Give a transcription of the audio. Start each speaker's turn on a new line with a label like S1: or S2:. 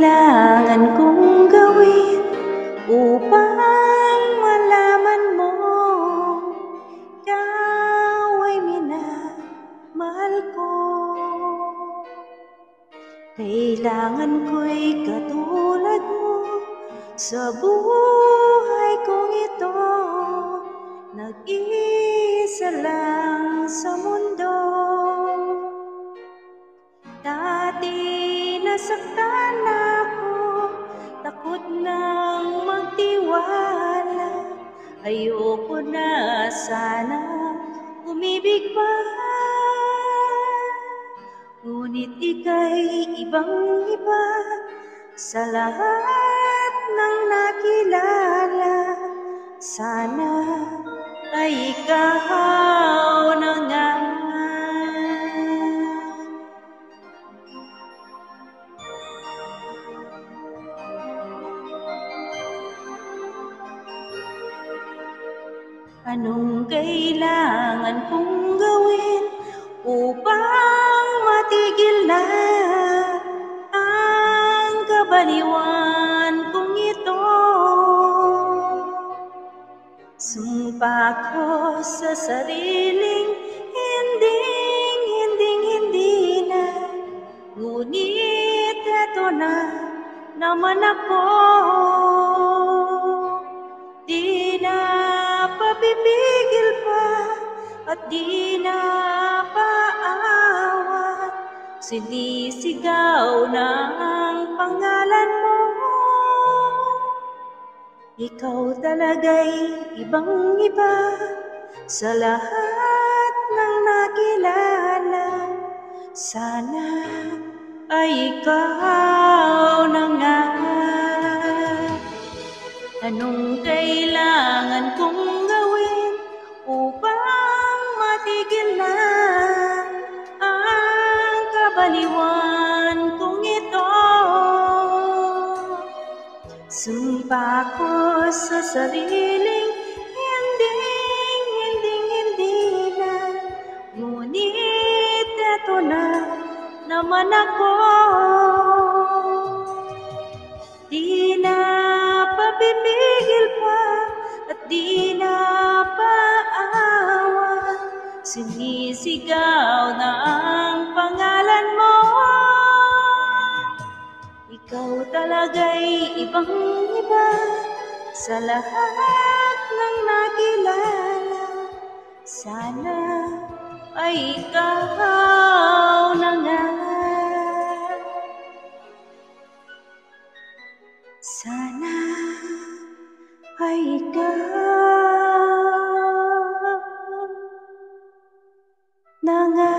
S1: kailangan kong gawin upang malaman mo ikaw ay minamahal ko? Kailangan ko'y katulad mo sa buhay kong ito, nag-iisa lang sa mundo. Dati nasaktan ako, takot nang magtiwala. Ayoko na sana umibig pa, ngunit ika'y ibang-iba sa lahat ng nakilala. Sana ay ikaw na nga. Anong kailangan kong gawin upang matigil na ang kabaliwan kong ito? Sumpa ko sa sariling hindi na, ngunit eto na naman ako. Di na papipigil pa at di na paawat, sinisigaw na ang pangalan mo. Ikaw talaga'y ibang-iba sa lahat ng nakilala. Sana ay ikaw na nga. Anong kailangan kong gawin upang matigil na ang kabaliwan kong ito? Sumpa ko sa sariling hindi na, ngunit eto na naman ako. Di na papipigil pa at di na paawat, sinisigaw na ang pangalan mo. Ikaw talaga'y ibang-iba sa lahat ng nakilala. Sana ay ikaw na nga. Sana ay ikaw na nga.